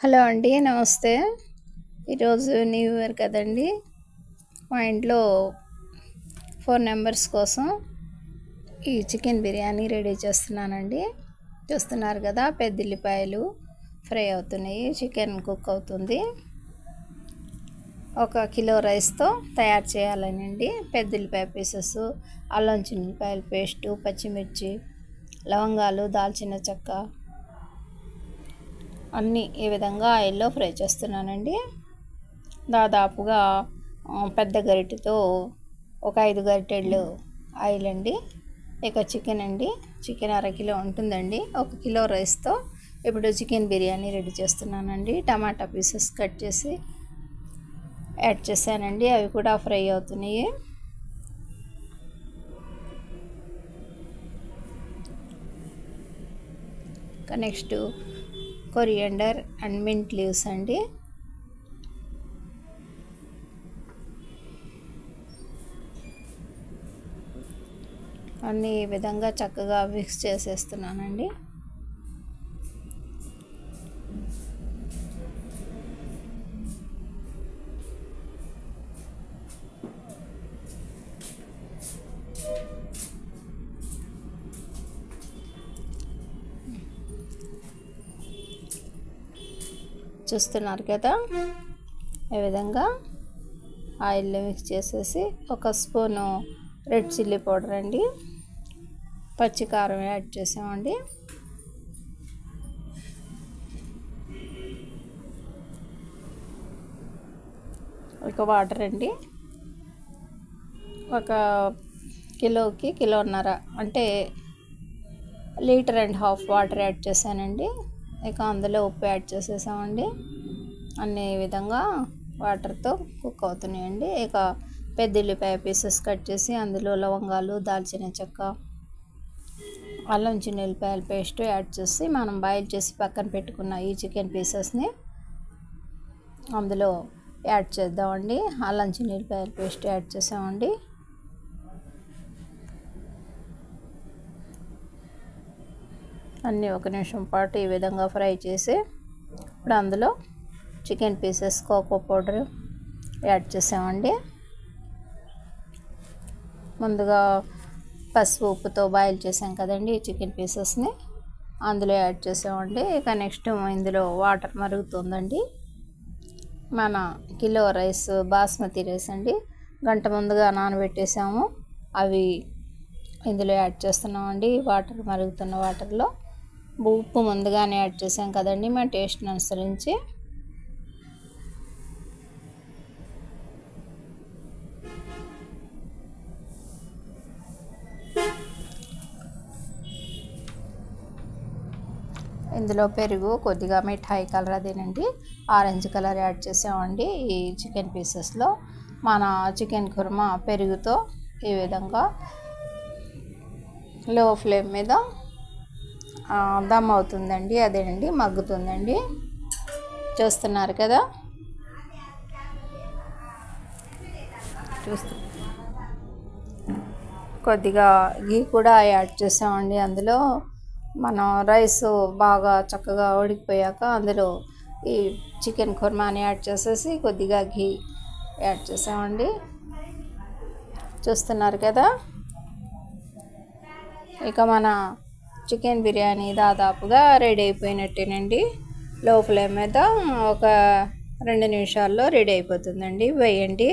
Hello అండి, నమస్తే. ఈరోజు న్యూ ఇయర్ కదండి. మా ఇంట్లో 4 మెంబర్స్ కోసం ఈ చికెన్ బిర్యానీ రెడీ చేస్తున్నానండి. చూస్తున్నారు కదా, పెద్ద ఉల్లిపాయలు ఫ్రై అవుతున్నాయి, చికెన్ కుక్ అవుతుంది. 1 కిలో రైస్తో తయారు చేయాలనండి. పెద్ద ఉల్లిపాయ పీసెస్, అల్లం చిన్నులపాయల పేస్టు, పచ్చిమిర్చి, లవంగాలు, దాల్చిన చెక్క అన్నీ ఈ విధంగా ఆయిల్లో ఫ్రై చేస్తున్నానండి. దాదాపుగా పెద్ద గరిటెతో ఒక 5 గరిటెళ్ళు ఆయిల్ అండి. ఇక చికెన్ అండి, చికెన్ 1/2 కిలో ఉంటుందండి. 1 కిలో రైస్తో ఇప్పుడు చికెన్ బిర్యానీ రెడీ చేస్తున్నానండి. టమాటా పీసెస్ కట్ చేసి యాడ్ చేశానండి, అవి కూడా ఫ్రై అవుతున్నాయి. Next coriander and mint leaves అండి. అన్నీ ఈ విధంగా చక్కగా మిక్స్ చేసేస్తున్నానండి. చూస్తున్నారు కదా, ఈ విధంగా ఆయిల్లో మిక్స్ చేసేసి 1 స్పూను రెడ్ చిల్లీ పౌడర్ అండి, పచ్చికారం యాడ్ చేసామండి. ఇక వాటర్ అండి, 1 కిలోకి 1.5 కిలో అంటే 1.5 లీటర్ వాటర్ యాడ్ చేశానండి. ఇక అందులో ఉప్పు యాడ్ చేసేసామండి. అన్ని విధంగా వాటర్తో కుక్ అవుతున్నాయండి. ఇక పెద్ద ఉల్లిపాయ పీసెస్ కట్ చేసి అందులో లవంగాలు, దాల్చిన చెక్క, అల్లం చిన్నులపాయల పేస్ట్ యాడ్ చేసి మనం బాయిల్ చేసి పక్కన పెట్టుకున్న ఈ చికెన్ పీసెస్ని అందులో యాడ్ చేద్దామండి. అల్లం చిన్నులపాయల పేస్ట్ యాడ్ చేసామండి. అన్నీ 1 నిమిషం పాటు ఈ విధంగా ఫ్రై చేసి ఇప్పుడు అందులో chicken pieces, cocoa powder add చేసామండి. ముందుగా పసుపు ఉప్పుతో బాయిల్ చేసాం కదండి ఈ చికెన్ పీసెస్ని, అందులో యాడ్ చేసామండి. ఇక నెక్స్ట్ ఇందులో వాటర్ మరుగుతుందండి. మన కిలో రైస్ బాస్మతి రైస్ అండి, గంట ముందుగా నానబెట్టేసాము, అవి ఇందులో యాడ్ చేస్తున్నామండి. వాటర్ మరుగుతున్న వాటర్లో ఉప్పు ముందుగానే యాడ్ చేసాం కదండి మన టేస్ట్ని అనుసరించి. ఇందులో పెరుగు, కొద్దిగా మిఠాయి కలర్ అదేనండి ఆరెంజ్ కలర్ యాడ్ చేసామండి. ఈ చికెన్ పీసెస్లో మన చికెన్ కుర్మా పెరుగుతో ఈ విధంగా లో ఫ్లేమ్ మీద దమ్ అవుతుందండి, అదేనండి మగ్గుతుందండి. చూస్తున్నారు కదా, కొద్దిగా ఘీ కూడా యాడ్ చేసామండి. అందులో మనం రైస్ బాగా చక్కగా ఉడికిపోయాక అందులో ఈ చికెన్ కుర్మాని యాడ్ చేసేసి కొద్దిగా ఘీ యాడ్ చేసామండి. చూస్తున్నారు కదా, ఇక మన చికెన్ బిర్యానీ దాదాపుగా రెడీ అయిపోయినట్టేనండి. లో ఫ్లేమ్ మీద ఒక 2 నిమిషాల్లో రెడీ అయిపోతుందండి. వేయండి.